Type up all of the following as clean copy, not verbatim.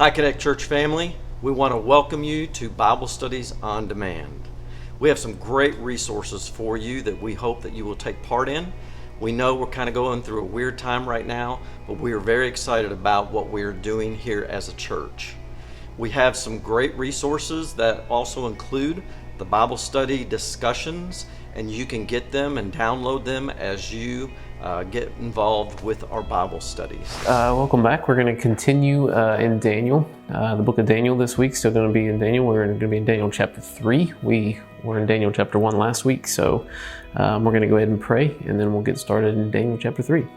Hi Connect Church family, we want to welcome you to Bible Studies on Demand. We have some great resources for you that we hope that you will take part in. We know we're kind of going through a weird time right now, but we are very excited about what we're doing here as a church. We have some great resources that also include the Bible study discussions, and you can get them and download them as you get involved with our Bible studies. Welcome back. We're going to continue in Daniel, the book of Daniel this week. Still going to be in Daniel. We're going to be in Daniel chapter 3. We were in Daniel chapter 1 last week, so we're going to go ahead and pray, and then we'll get started in Daniel chapter 3.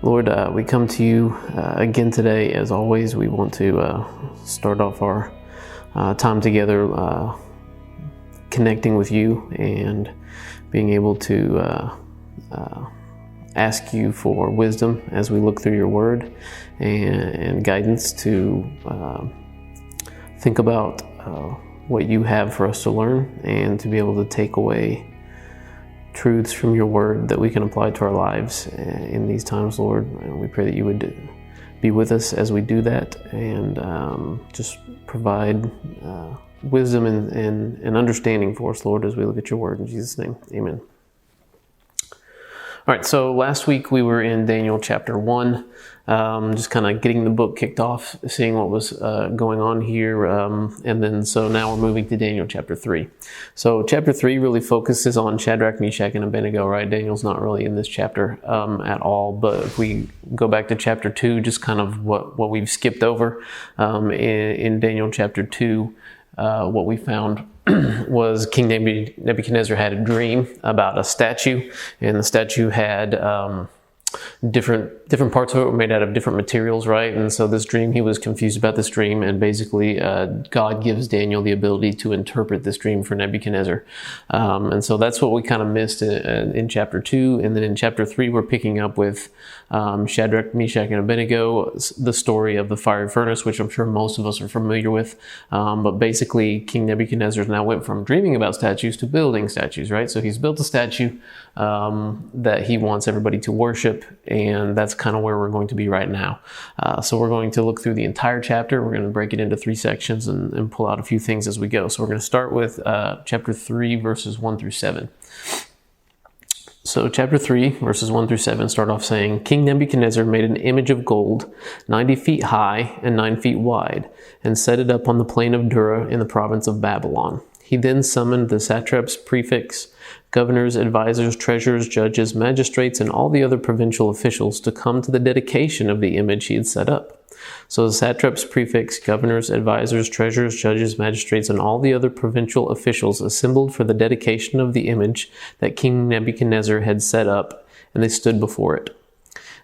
Lord, we come to you again today. As always, we want to start off our time together connecting with you and being able to ask you for wisdom as we look through your word and guidance to think about what you have for us to learn and to be able to take away truths from your word that we can apply to our lives in these times, Lord. And we pray that you would be with us as we do that and just provide wisdom and understanding for us, Lord, as we look at your word. In Jesus' name, amen. All right, so last week we were in Daniel chapter 1, just kind of getting the book kicked off, seeing what was going on here, and then so now we're moving to Daniel chapter 3. So chapter 3 really focuses on Shadrach, Meshach, and Abednego, right? Daniel's not really in this chapter at all, but if we go back to chapter 2, just kind of what we've skipped over in Daniel chapter 2, what we found was King Nebuchadnezzar had a dream about a statue, and the statue had different parts of it were made out of different materials, right? And so this dream, he was confused about this dream, and basically God gives Daniel the ability to interpret this dream for Nebuchadnezzar. And so that's what we kind of missed in chapter 2. And then in chapter 3, we're picking up with Shadrach, Meshach, and Abednego, the story of the fiery furnace, which I'm sure most of us are familiar with. But basically, King Nebuchadnezzar now went from dreaming about statues to building statues, right? So he's built a statue that he wants everybody to worship, and that's kind of where we're going to be right now. So we're going to look through the entire chapter. We're going to break it into 3 sections and pull out a few things as we go. So we're going to start with chapter 3, verses 1 through 7. So chapter 3, verses 1 through 7 start off saying, King Nebuchadnezzar made an image of gold, 90 feet high and 9 feet wide, and set it up on the plain of Dura in the province of Babylon. He then summoned the satraps, prefects, governors, advisors, treasurers, judges, magistrates, and all the other provincial officials to come to the dedication of the image he had set up. So the satraps, prefects, governors, advisors, treasurers, judges, magistrates, and all the other provincial officials assembled for the dedication of the image that King Nebuchadnezzar had set up, and they stood before it.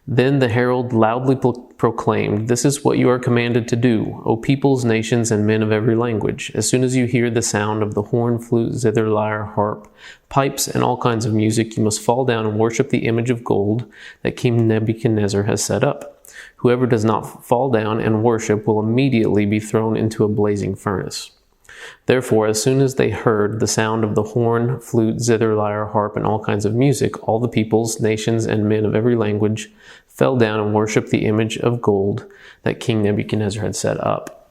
Then the herald loudly proclaimed, "This is what you are commanded to do, O peoples, nations, and men of every language. As soon as you hear the sound of the horn, flute, zither, lyre, harp, pipes, and all kinds of music, you must fall down and worship the image of gold that King Nebuchadnezzar has set up. Whoever does not fall down and worship will immediately be thrown into a blazing furnace." Therefore, as soon as they heard the sound of the horn, flute, zither, lyre, harp, and all kinds of music, all the peoples, nations, and men of every language fell down and worshipped the image of gold that King Nebuchadnezzar had set up.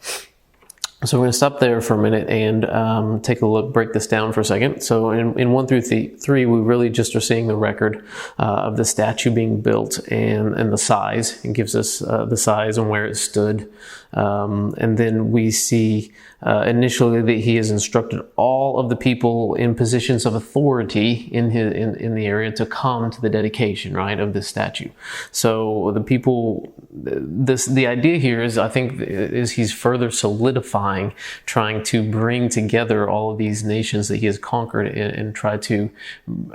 So we're going to stop there for a minute and take a look, break this down for a second. So in 1 through 3, we really just are seeing the record of the statue being built and the size. It gives us the size and where it stood. And then we see initially that he has instructed all of the people in positions of authority in the area to come to the dedication, right, of this statue. So the people, the idea here is, I think, is he's further solidifying, trying to bring together all of these nations that he has conquered and try to,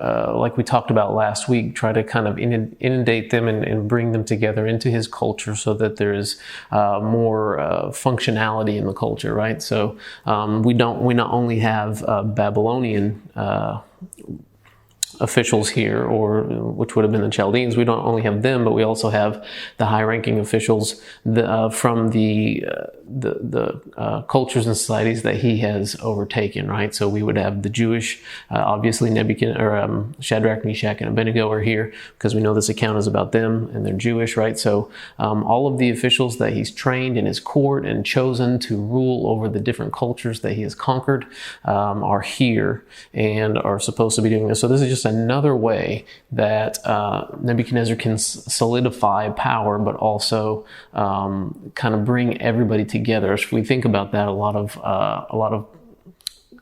like we talked about last week, try to kind of inundate them and bring them together into his culture so that there is more functionality in the culture, right? So we not only have Babylonian officials here, or which would have been the Chaldeans. We don't only have them, but we also have the high-ranking officials from the cultures and societies that he has overtaken, right? So we would have the Jewish, obviously Shadrach, Meshach, and Abednego are here because we know this account is about them and they're Jewish, right? So all of the officials that he's trained in his court and chosen to rule over the different cultures that he has conquered are here and are supposed to be doing this. So this is just another way that Nebuchadnezzar can solidify power, but also kind of bring everybody together. If we think about that, a lot of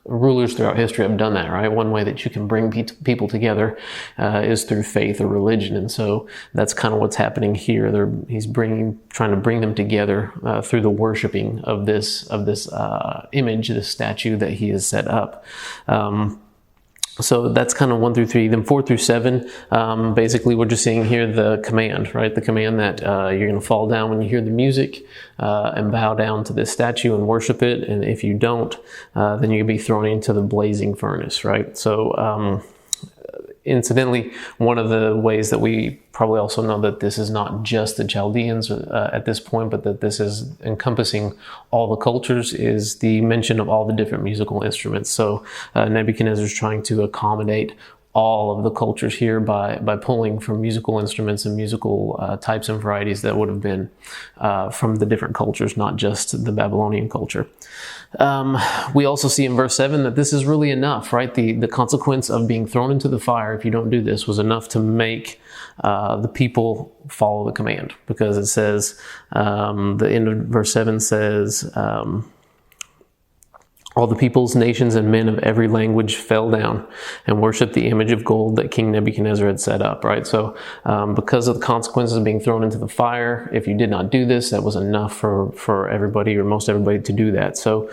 rulers throughout history have done that, right? One way that you can bring people together is through faith or religion, and so that's kind of what's happening here. He's trying to bring them together through the worshiping of this image, this statue that he has set up. So that's kind of 1 through 3. Then 4 through 7, basically we're just seeing here the command, right? The command that you're going to fall down when you hear the music and bow down to this statue and worship it. And if you don't, then you're going to be thrown into the blazing furnace, right? So incidentally, one of the ways that we probably also know that this is not just the Chaldeans at this point, but that this is encompassing all the cultures, is the mention of all the different musical instruments. So Nebuchadnezzar is trying to accommodate all of the cultures here by pulling from musical instruments and musical types and varieties that would have been from the different cultures, not just the Babylonian culture. We also see in verse 7 that this is really enough, right? The consequence of being thrown into the fire, if you don't do this, was enough to make the people follow the command, because it says, the end of verse 7 says, all the peoples, nations, and men of every language fell down and worshiped the image of gold that King Nebuchadnezzar had set up, right? So because of the consequences of being thrown into the fire, if you did not do this, that was enough for everybody, or most everybody, to do that. So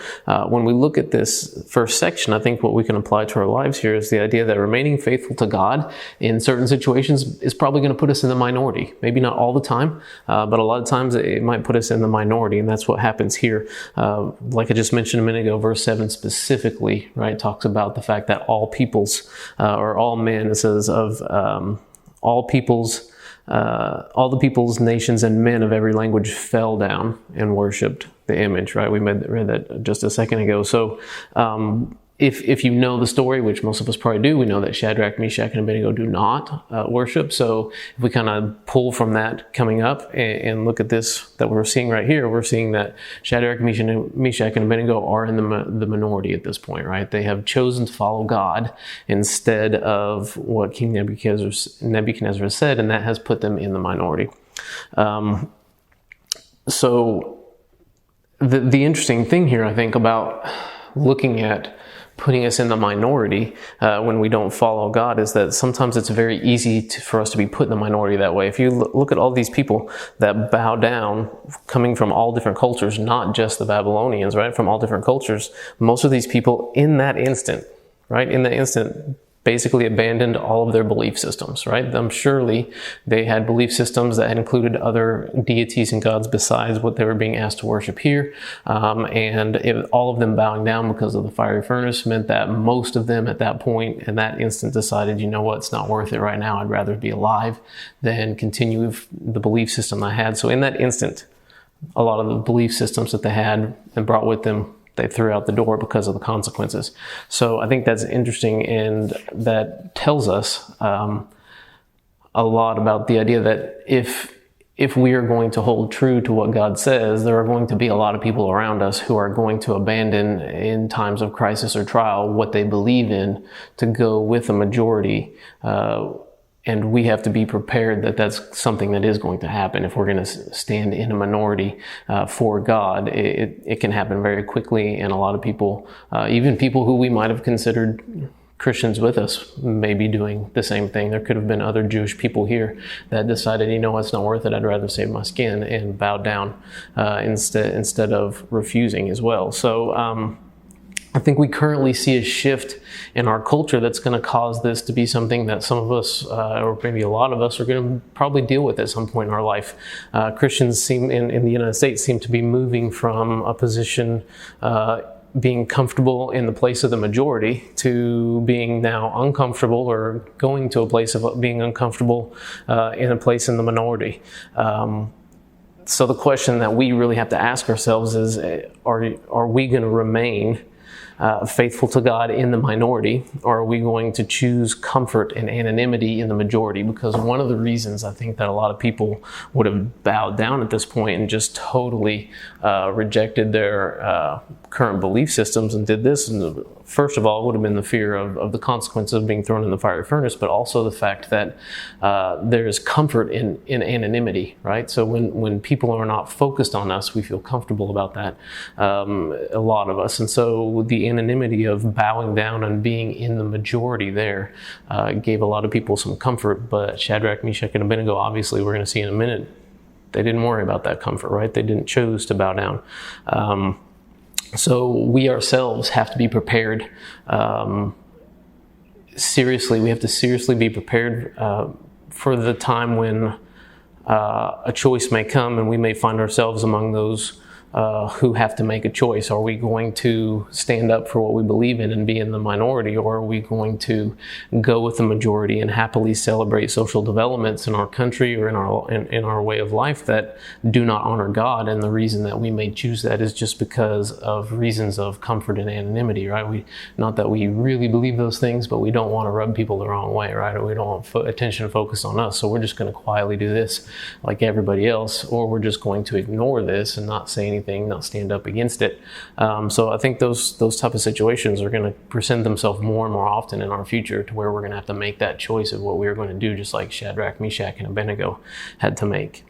when we look at this first section, I think what we can apply to our lives here is the idea that remaining faithful to God in certain situations is probably going to put us in the minority. Maybe not all the time, but a lot of times it might put us in the minority, and that's what happens here. Like I just mentioned a minute ago, verse 7 specifically, right, talks about the fact that all peoples, or all men, it says of all peoples, all the peoples, nations, and men of every language fell down and worshipped the image, right? We read that just a second ago. So if you know the story, which most of us probably do, we know that Shadrach, Meshach, and Abednego do not worship. So if we kind of pull from that coming up and look at this that we're seeing right here, we're seeing that Shadrach, Meshach, and Abednego are in the minority at this point, right? They have chosen to follow God instead of what King Nebuchadnezzar said, and that has put them in the minority. So the interesting thing here, I think, about looking at putting us in the minority when we don't follow God is that sometimes it's very easy for us to be put in the minority that way. If you look at all these people that bow down, coming from all different cultures, not just the Babylonians, right, from all different cultures, most of these people in that instant, basically abandoned all of their belief systems, right? Surely they had belief systems that had included other deities and gods besides what they were being asked to worship here. All of them bowing down because of the fiery furnace meant that most of them at that point, in that instant, decided, you know what, it's not worth it right now. I'd rather be alive than continue with the belief system I had. So in that instant, a lot of the belief systems that they had and brought with them, they threw out the door because of the consequences. So I think that's interesting, and that tells us a lot about the idea that if we are going to hold true to what God says, there are going to be a lot of people around us who are going to abandon in times of crisis or trial what they believe in to go with a majority. And we have to be prepared that that's something that is going to happen. If we're going to stand in a minority for God, it can happen very quickly. And a lot of people, even people who we might have considered Christians with us, may be doing the same thing. There could have been other Jewish people here that decided, you know, it's not worth it. I'd rather save my skin, and bowed down instead of refusing as well. So I think we currently see a shift in our culture that's going to cause this to be something that some of us, or maybe a lot of us, are going to probably deal with at some point in our life. Christians in the United States seem to be moving from a position being comfortable in the place of the majority to being now uncomfortable or going to a place of being uncomfortable in a place in the minority. So the question that we really have to ask ourselves is, are we going to remain faithful to God in the minority, or are we going to choose comfort and anonymity in the majority? Because one of the reasons I think that a lot of people would have bowed down at this point and just totally rejected their current belief systems and did this, and first of all, would have been the fear of the consequences of being thrown in the fiery furnace, but also the fact that there is comfort in anonymity, right? So when people are not focused on us, we feel comfortable about that, a lot of us. And so the anonymity of bowing down and being in the majority there gave a lot of people some comfort. But Shadrach, Meshach, and Abednego, obviously, we're going to see in a minute, they didn't worry about that comfort, right? They didn't choose to bow down. So we ourselves have to be prepared. Seriously, we have to seriously be prepared for the time when a choice may come and we may find ourselves among those who have to make a choice. Are we going to stand up for what we believe in and be in the minority, or are we going to go with the majority and happily celebrate social developments in our country or in our way of life that do not honor God? And the reason that we may choose that is just because of reasons of comfort and anonymity, right? Not that we really believe those things, but we don't want to rub people the wrong way, right? Or we don't want attention focused on us, so we're just going to quietly do this like everybody else, or we're just going to ignore this and not say anything, not stand up against it. So I think those type of situations are going to present themselves more and more often in our future, to where we're going to have to make that choice of what we're going to do, just like Shadrach, Meshach, and Abednego had to make.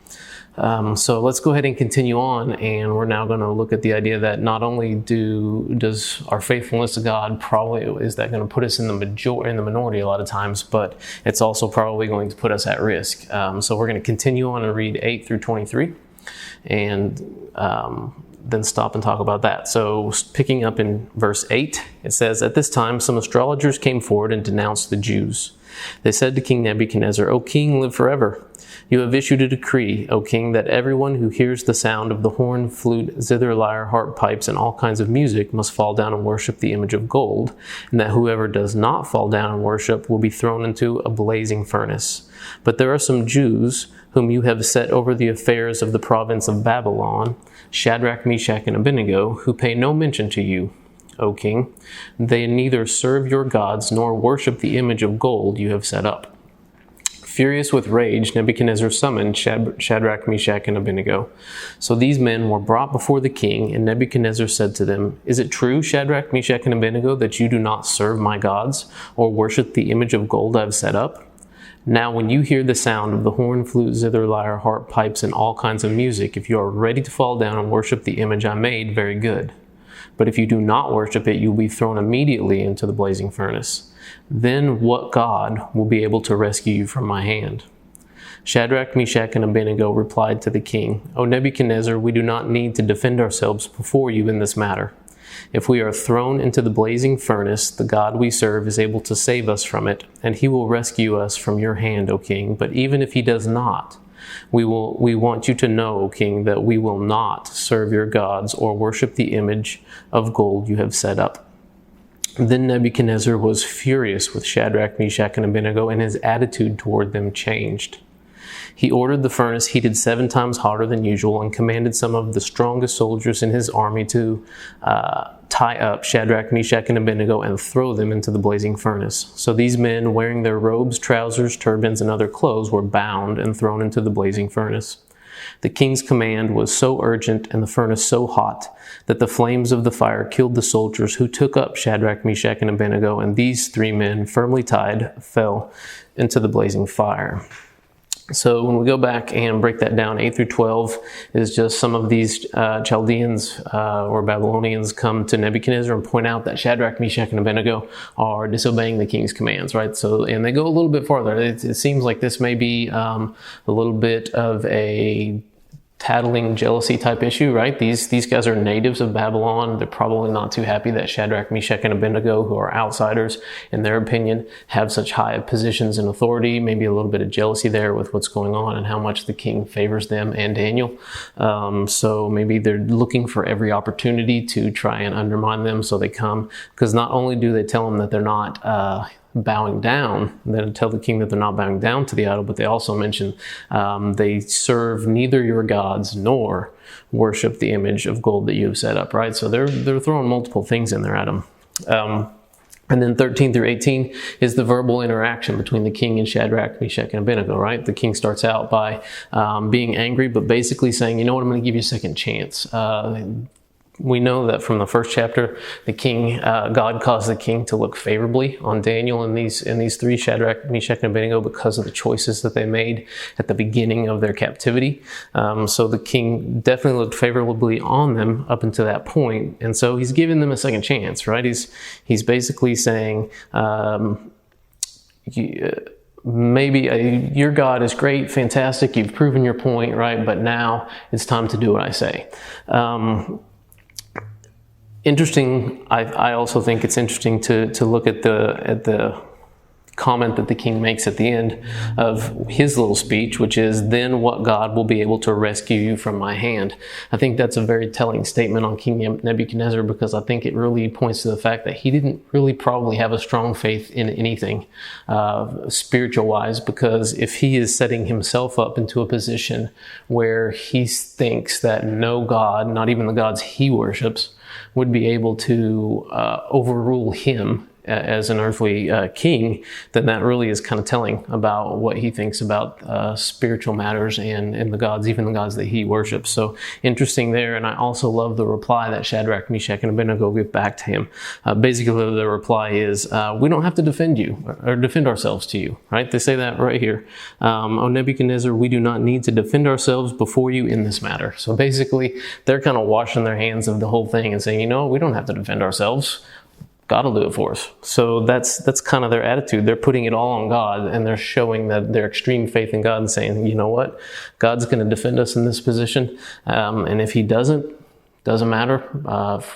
So let's go ahead and continue on, and we're now going to look at the idea that not only does our faithfulness to God probably is that going to put us in the minority a lot of times, but it's also probably going to put us at risk. So we're going to continue on and read 8 through 23. And then stop and talk about that. So picking up in verse 8, it says, "At this time some astrologers came forward and denounced the Jews. They said to King Nebuchadnezzar, 'O king, live forever. You have issued a decree, O king, that everyone who hears the sound of the horn, flute, zither, lyre, harp, pipes, and all kinds of music must fall down and worship the image of gold, and that whoever does not fall down and worship will be thrown into a blazing furnace. But there are some Jews whom you have set over the affairs of the province of Babylon, Shadrach, Meshach, and Abednego, who pay no mention to you, O king. They neither serve your gods nor worship the image of gold you have set up.' Furious with rage, Nebuchadnezzar summoned Shadrach, Meshach, and Abednego. So these men were brought before the king, and Nebuchadnezzar said to them, 'Is it true, Shadrach, Meshach, and Abednego, that you do not serve my gods or worship the image of gold I have set up? Now when you hear the sound of the horn, flute, zither, lyre, harp, pipes, and all kinds of music, if you are ready to fall down and worship the image I made, very good. But if you do not worship it, you will be thrown immediately into the blazing furnace. Then what God will be able to rescue you from my hand?' Shadrach, Meshach, and Abednego replied to the king, 'O Nebuchadnezzar, we do not need to defend ourselves before you in this matter. If we are thrown into the blazing furnace, the God we serve is able to save us from it, and he will rescue us from your hand, O king. But even if he does not, we want you to know, O king, that we will not serve your gods or worship the image of gold you have set up.' Then Nebuchadnezzar was furious with Shadrach, Meshach, and Abednego, and his attitude toward them changed. He ordered the furnace heated 7 times hotter than usual and commanded some of the strongest soldiers in his army to tie up Shadrach, Meshach, and Abednego and throw them into the blazing furnace. So these men, wearing their robes, trousers, turbans, and other clothes, were bound and thrown into the blazing furnace. The king's command was so urgent and the furnace so hot that the flames of the fire killed the soldiers who took up Shadrach, Meshach, and Abednego, and these 3 men, firmly tied, fell into the blazing fire." So when we go back and break that down, 8 through 12 is just some of these Chaldeans or Babylonians come to Nebuchadnezzar and point out that Shadrach, Meshach, and Abednego are disobeying the king's commands, right? So, and they go a little bit farther. It seems like this may be a little bit of a tattling jealousy type issue, right? These guys are natives of Babylon. They're probably not too happy that Shadrach, Meshach, and Abednego, who are outsiders in their opinion, have such high positions and authority. Maybe a little bit of jealousy there with what's going on and how much the king favors them and Daniel. So maybe they're looking for every opportunity to try and undermine them. So they come, because not only do they tell them that they're not bowing down, then tell the king that they're not bowing down to the idol, but they also mention they serve neither your gods nor worship the image of gold that you have set up, right? So they're throwing multiple things in there at them. And then 13 through 18 is the verbal interaction between the king and Shadrach, Meshach, and Abednego, right? The king starts out by being angry, but basically saying, you know what, I'm going to give you a second chance. We know that from the first chapter, the king, God caused the king to look favorably on Daniel and these three, Shadrach, Meshach, and Abednego, because of the choices that they made at the beginning of their captivity. So the king definitely looked favorably on them up until that point, and so he's giving them a second chance, right? He's basically saying, maybe your God is great, fantastic, you've proven your point, right? But now it's time to do what I say. Interesting. I also think it's interesting to look at the comment that the king makes at the end of his little speech, which is, then what God will be able to rescue you from my hand? I think that's a very telling statement on King Nebuchadnezzar, because I think it really points to the fact that he didn't really probably have a strong faith in anything spiritual wise, because if he is setting himself up into a position where he thinks that no God, not even the gods he worships, would be able to overrule him as an earthly king, then that really is kind of telling about what he thinks about spiritual matters and the gods, even the gods that he worships. So interesting there. And I also love the reply that Shadrach, Meshach, and Abednego give back to him. Basically, the reply is, we don't have to defend you or defend ourselves to you, right? They say that right here. O Nebuchadnezzar, we do not need to defend ourselves before you in this matter. So basically, they're kind of washing their hands of the whole thing and saying, we don't have to defend ourselves. God will do it for us. So that's kind of their attitude. They're putting it all on God, and they're showing that their extreme faith in God and saying, you know what? God's going to defend us in this position. And if he doesn't matter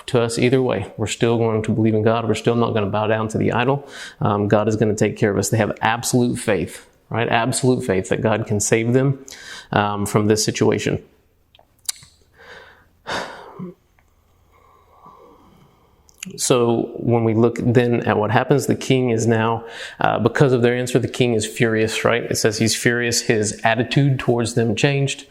to us either way. We're still going to believe in God. We're still not going to bow down to the idol. God is going to take care of us. They have absolute faith, right? Absolute faith that God can save them from this situation. So when we look then at what happens, the king is now, because of their answer, the king is furious, right? It says he's furious. His attitude towards them changed.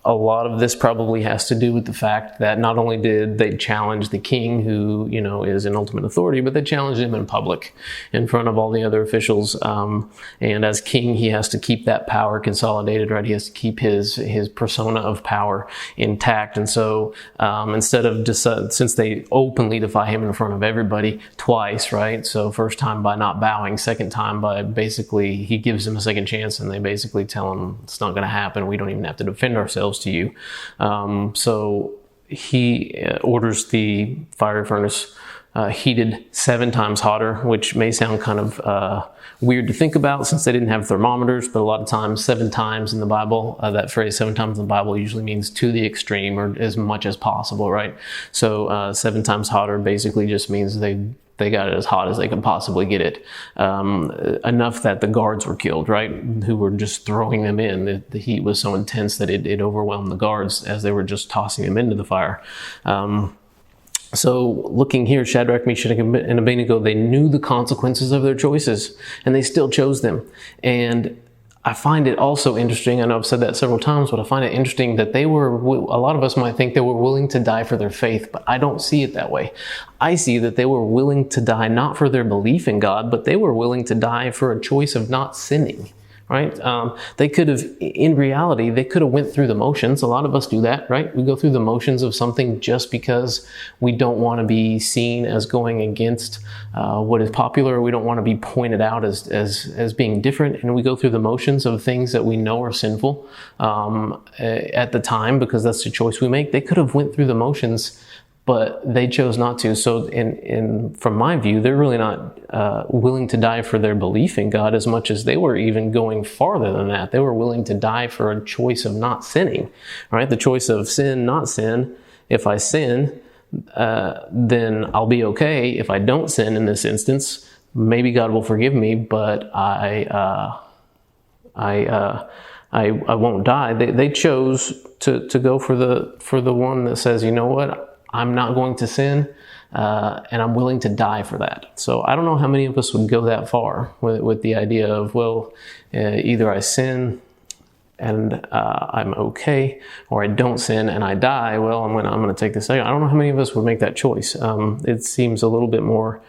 A lot of this probably has to do with the fact that not only did they challenge the king, who, is in ultimate authority, but they challenged him in public in front of all the other officials. And as king, he has to keep that power consolidated, right? He has to keep his persona of power intact. And so instead of since they openly defy him in front of everybody twice, right? So first time by not bowing, second time by basically he gives them a second chance, and they basically tell him it's not going to happen. We don't even have to defend ourselves to you. So he orders the fire furnace heated 7 times hotter, which may sound kind of weird to think about since they didn't have thermometers, but a lot of times 7 times in the Bible, that phrase 7 times in the Bible usually means to the extreme or as much as possible, right? So 7 times hotter basically just means they got it as hot as they could possibly get it. Enough that the guards were killed, right? Who were just throwing them in. The heat was so intense that it overwhelmed the guards as they were just tossing them into the fire. So looking here, Shadrach, Meshach, and Abednego, they knew the consequences of their choices, and they still chose them. And I find it also interesting, I know I've said that several times, but I find it interesting that a lot of us might think they were willing to die for their faith, but I don't see it that way. I see that they were willing to die not for their belief in God, but they were willing to die for a choice of not sinning. Right? They could have, in reality, they could have went through the motions. A lot of us do that, right? We go through the motions of something just because we don't want to be seen as going against what is popular. We don't want to be pointed out as being different. And we go through the motions of things that we know are sinful at the time because that's the choice we make. They could have went through the motions but they chose not to. So from my view, they're really not willing to die for their belief in God as much as they were even going farther than that. They were willing to die for a choice of not sinning, right? The choice of sin, not sin. If I sin, then I'll be okay. If I don't sin in this instance, maybe God will forgive me, but I won't die. They chose to go for the one that says, you know what, I'm not going to sin, and I'm willing to die for that. So I don't know how many of us would go that far with the idea of, well, either I sin and I'm okay, or I don't sin and I die. Well, I'm going to take this. I don't know how many of us would make that choice. It seems a little bit more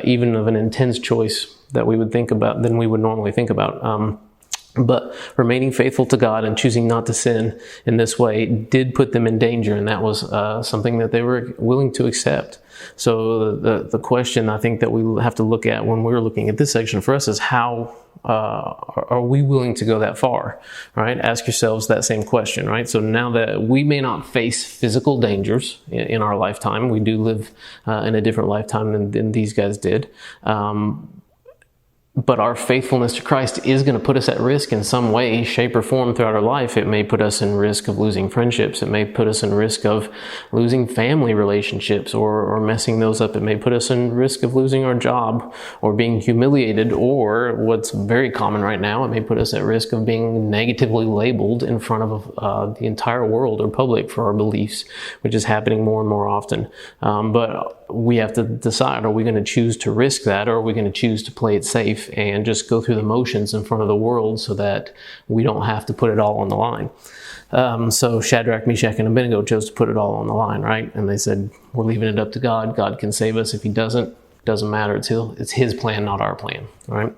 even of an intense choice that we would think about than we would normally think about. But remaining faithful to God and choosing not to sin in this way did put them in danger, and that was something that they were willing to accept. So the question I think that we have to look at when we're looking at this section for us is how are we willing to go that far, right? Ask yourselves that same question, right? So now that we may not face physical dangers in our lifetime, we do live in a different lifetime than these guys did. But our faithfulness to Christ is going to put us at risk in some way, shape, or form throughout our life. It may put us in risk of losing friendships. It may put us in risk of losing family relationships or messing those up. It may put us in risk of losing our job or being humiliated, or what's very common right now, it may put us at risk of being negatively labeled in front of the entire world or public for our beliefs, which is happening more and more often. But we have to decide, are we going to choose to risk that, or are we going to choose to play it safe and just go through the motions in front of the world so that we don't have to put it all on the line? So Shadrach, Meshach, and Abednego chose to put it all on the line, right? And they said, we're leaving it up to God. God can save us. If he doesn't matter. It's his plan, not our plan, all right?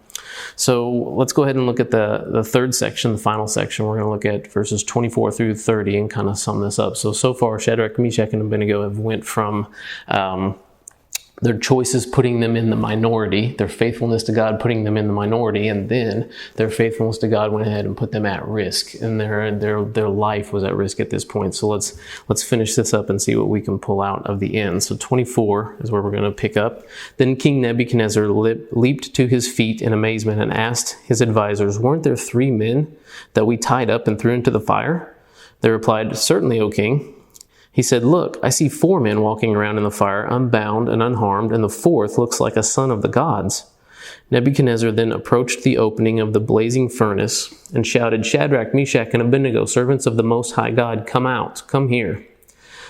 So let's go ahead and look at the third section, the final section. We're going to look at verses 24 through 30 and kind of sum this up. So far, Shadrach, Meshach, and Abednego have went from their choices putting them in the minority, their faithfulness to God putting them in the minority, and then their faithfulness to God went ahead and put them at risk, and their life was at risk at this point. So let's finish this up and see what we can pull out of the end. So 24 is where we're going to pick up. Then King Nebuchadnezzar leaped to his feet in amazement and asked his advisors, "Weren't there 3 men that we tied up and threw into the fire?" They replied, "Certainly, O king." He said, "Look, I see 4 men walking around in the fire, unbound and unharmed, and the 4th looks like a son of the gods." Nebuchadnezzar then approached the opening of the blazing furnace and shouted, "Shadrach, Meshach, and Abednego, servants of the Most High God, come out, come here."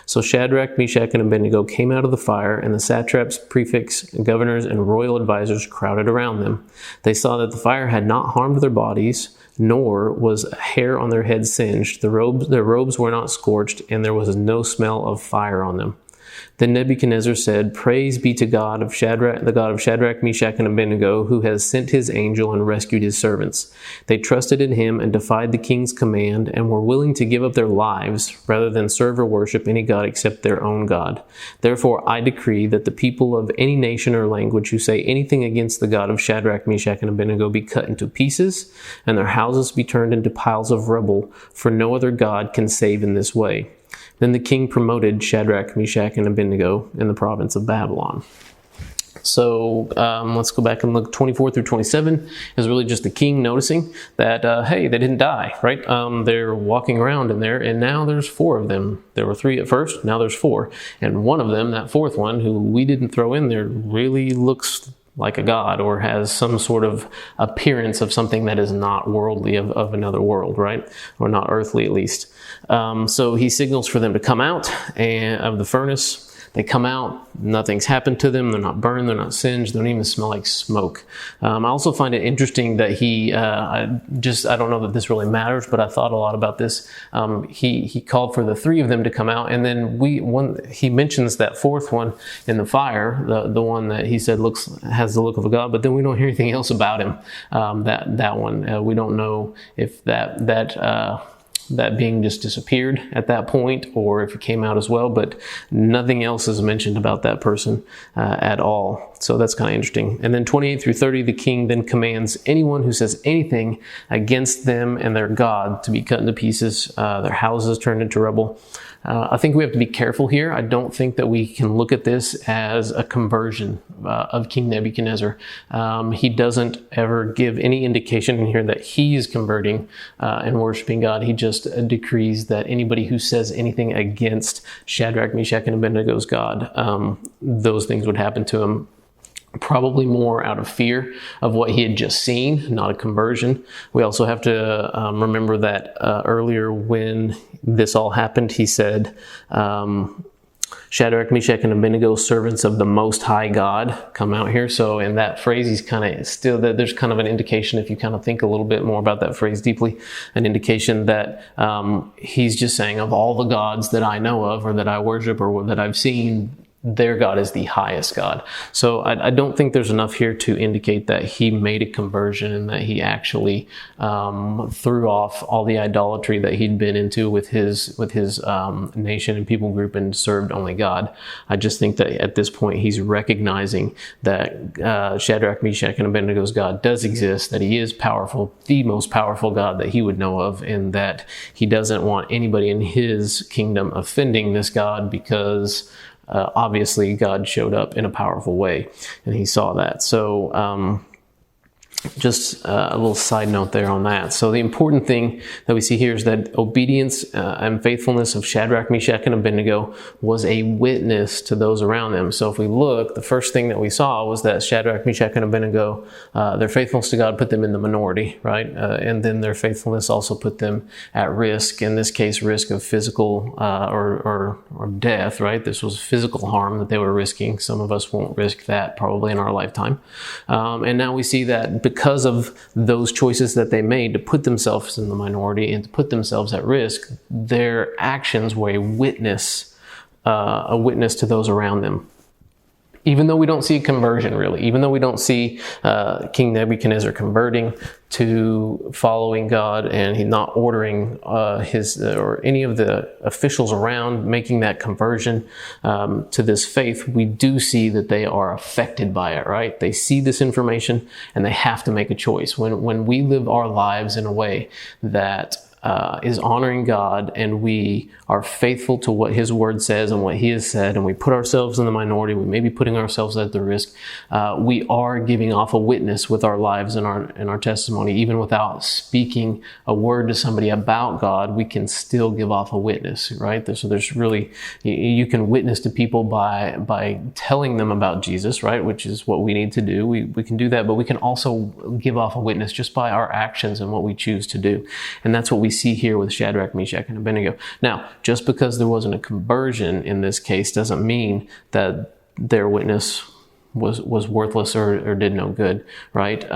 So Shadrach, Meshach, and Abednego came out of the fire, and the satraps, prefects, governors, and royal advisors crowded around them. They saw that the fire had not harmed their bodies, nor was a hair on their heads singed. Their robes were not scorched, and there was no smell of fire on them. Then Nebuchadnezzar said, "Praise be to God of Shadrach, the God of Shadrach, Meshach, and Abednego, who has sent his angel and rescued his servants. They trusted in him and defied the king's command, and were willing to give up their lives rather than serve or worship any god except their own God. Therefore I decree that the people of any nation or language who say anything against the God of Shadrach, Meshach, and Abednego be cut into pieces, and their houses be turned into piles of rubble, for no other God can save in this way." Then the king promoted Shadrach, Meshach, and Abednego in the province of Babylon. So let's go back and look. 24 through 27 is really just the king noticing that, hey, they didn't die, right? They're walking around in there, and now there's 4 of them. There were 3 at first, now there's 4. And one of them, that 4th one, who we didn't throw in there, really looks like a god, or has some sort of appearance of something that is not worldly, of another world, right? Or not earthly, at least. So he signals for them to come out of the furnace. They come out, nothing's happened to them, they're not burned, they're not singed, they don't even smell like smoke. I also find it interesting that he, I don't know that this really matters, but I thought a lot about this. He called for the 3 of them to come out, and then he mentions that 4th one in the fire, the one that he said has the look of a god, but then we don't hear anything else about him. That one, we don't know if that being just disappeared at that point, or if it came out as well, but nothing else is mentioned about that person at all. So that's kind of interesting. And then 28 through 30, the king then commands anyone who says anything against them and their God to be cut into pieces, their houses turned into rubble. I think we have to be careful here. I don't think that we can look at this as a conversion of King Nebuchadnezzar. He doesn't ever give any indication in here that he is converting and worshiping God. He just decrees that anybody who says anything against Shadrach, Meshach, and Abednego's God, those things would happen to him. Probably more out of fear of what he had just seen, not a conversion. We also have to remember that earlier when this all happened, he said, Shadrach, Meshach, and Abednego, servants of the Most High God, come out here. So in that phrase, he's kind of still, there's kind of an indication, if you kind of think a little bit more about that phrase deeply, an indication that he's just saying, of all the gods that I know of or that I worship or that I've seen, their God is the highest God. So I don't think there's enough here to indicate that he made a conversion and that he actually threw off all the idolatry that he'd been into with his nation and people group and served only God. I just think that at this point he's recognizing that Shadrach, Meshach, and Abednego's God does exist, that he is powerful, the most powerful God that he would know of, and that he doesn't want anybody in his kingdom offending this God because obviously God showed up in a powerful way and he saw that. So just a little side note there on that. So the important thing that we see here is that obedience and faithfulness of Shadrach, Meshach, and Abednego was a witness to those around them. So if we look, the first thing that we saw was that Shadrach, Meshach, and Abednego, their faithfulness to God put them in the minority, right? And then their faithfulness also put them at risk, in this case, risk of physical or death, right? This was physical harm that they were risking. Some of us won't risk that probably in our lifetime. And now we see that because of those choices that they made to put themselves in the minority and to put themselves at risk, their actions were a witness to those around them. Even though we don't see a conversion, really, even though we don't see King Nebuchadnezzar converting to following God and he not ordering his or any of the officials around making that conversion to this faith, we do see that they are affected by it, right? They see this information and they have to make a choice. When we live our lives in a way that is honoring God and we are faithful to what his word says and what he has said, and we put ourselves in the minority, we may be putting ourselves at the risk, we are giving off a witness with our lives and our testimony. Even without speaking a word to somebody about God, we can still give off a witness, right? So there's really, you can witness to people by telling them about Jesus, right? Which is what we need to do. We can do that, but we can also give off a witness just by our actions and what we choose to do. And that's what we see here with Shadrach, Meshach, and Abednego. Now, just because there wasn't a conversion in this case doesn't mean that their witness was worthless or did no good, right?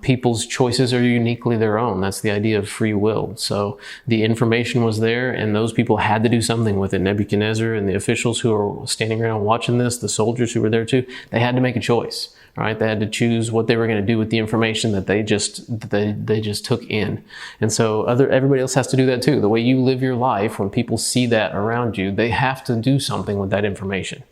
People's choices are uniquely their own. That's the idea of free will. So the information was there and those people had to do something with it. Nebuchadnezzar and the officials who were standing around watching this, the soldiers who were there too, they had to make a choice. Right? They had to choose what they were going to do with the information that they just took in. And so everybody else has to do that too. The way you live your life, when people see that around you, they have to do something with that information.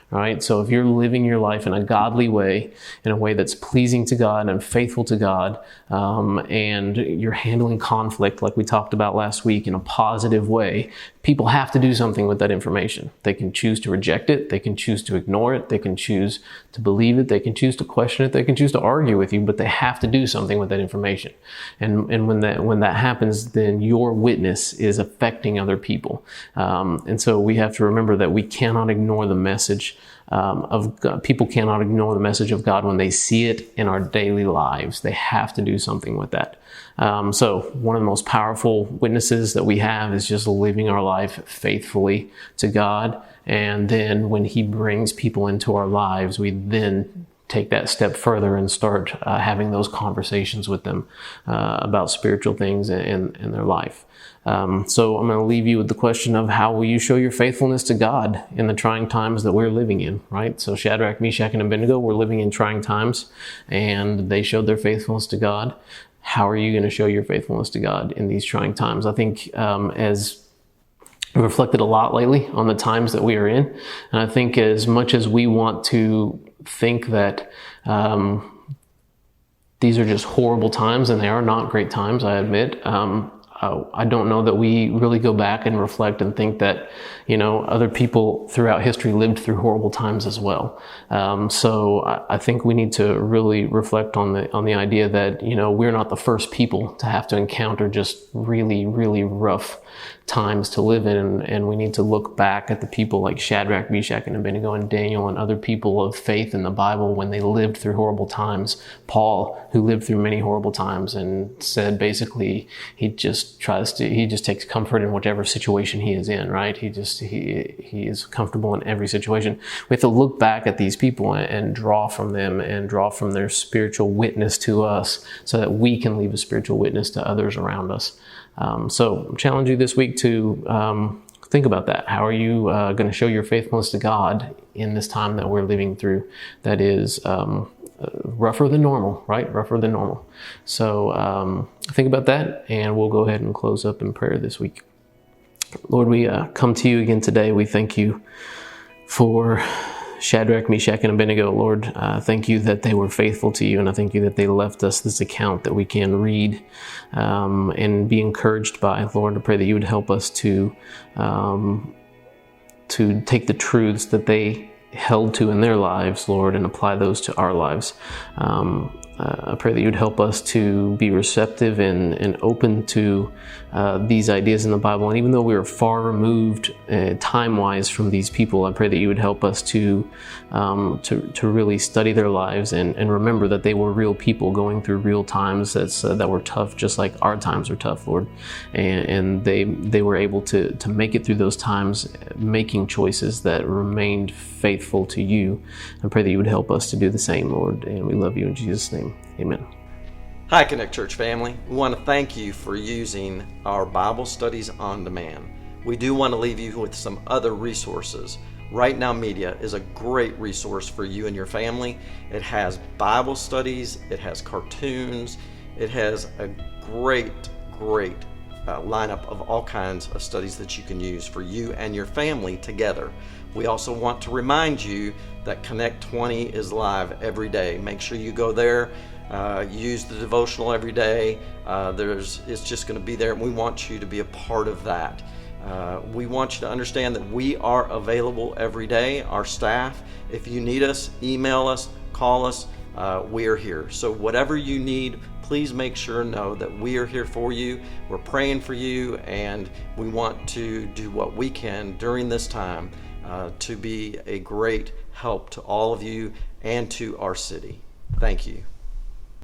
Right? So if you're living your life in a godly way, in a way that's pleasing to God and faithful to God, and you're handling conflict like we talked about last week in a positive way, people have to do something with that information. They can choose to reject it. They can choose to ignore it. They can choose to believe it. They can choose to question it. They can choose to argue with you, but they have to do something with that information. And when that happens, then your witness is affecting other people. And so we have to remember that we cannot ignore the message of God. People cannot ignore the message of God when they see it in our daily lives. They have to do something with that. So one of the most powerful witnesses that we have is just living our life faithfully to God. And then when he brings people into our lives, we then take that step further and start having those conversations with them about spiritual things in their life. So I'm going to leave you with the question of how will you show your faithfulness to God in the trying times that we're living in, right? So Shadrach, Meshach, and Abednego were living in trying times and they showed their faithfulness to God. How are you going to show your faithfulness to God in these trying times? I think as I've reflected a lot lately on the times that we are in, and I think as much as we want to think that these are just horrible times, and they are not great times, I admit, I don't know that we really go back and reflect and think that, other people throughout history lived through horrible times as well. So I think we need to really reflect on the idea that, we're not the first people to have to encounter just really, really rough times to live in, and we need to look back at the people like Shadrach, Meshach, and Abednego, and Daniel, and other people of faith in the Bible when they lived through horrible times. Paul, who lived through many horrible times, and said basically he just takes comfort in whatever situation he is in, right? He is comfortable in every situation. We have to look back at these people and draw from them and draw from their spiritual witness to us, so that we can leave a spiritual witness to others around us. So I challenge you this week to think about that. How are you going to show your faithfulness to God in this time that we're living through that is rougher than normal, right? Rougher than normal. So think about that, and we'll go ahead and close up in prayer this week. Lord, we come to you again today. We thank you for Shadrach, Meshach, and Abednego. Lord, thank you that they were faithful to you, and I thank you that they left us this account that we can read and be encouraged by. Lord, I pray that you would help us to take the truths that they held to in their lives, Lord, and apply those to our lives. I pray that you'd help us to be receptive and open to these ideas in the Bible. And even though we are far removed time-wise from these people, I pray that you would help us to really study their lives and remember that they were real people going through real times that were tough, just like our times are tough, Lord. And they were able to make it through those times, making choices that remained faithful to you. I pray that you would help us to do the same, Lord. And we love you in Jesus' name. Amen. Hi, Connect Church family. We want to thank you for using our Bible Studies on Demand. We do want to leave you with some other resources. Right Now Media is a great resource for you and your family. It has Bible studies, it has cartoons, it has a great lineup of all kinds of studies that you can use for you and your family together. We also want to remind you that Connect 20 is live every day. Make sure you go there, use the devotional every day. It's just going to be there, and we want you to be a part of that. We want you to understand that we are available every day, our staff. If you need us, email us, call us. We are here. So whatever you need, please make sure know that we are here for you. We're praying for you, and we want to do what we can during this time to be a great help to all of you and to our city. Thank you.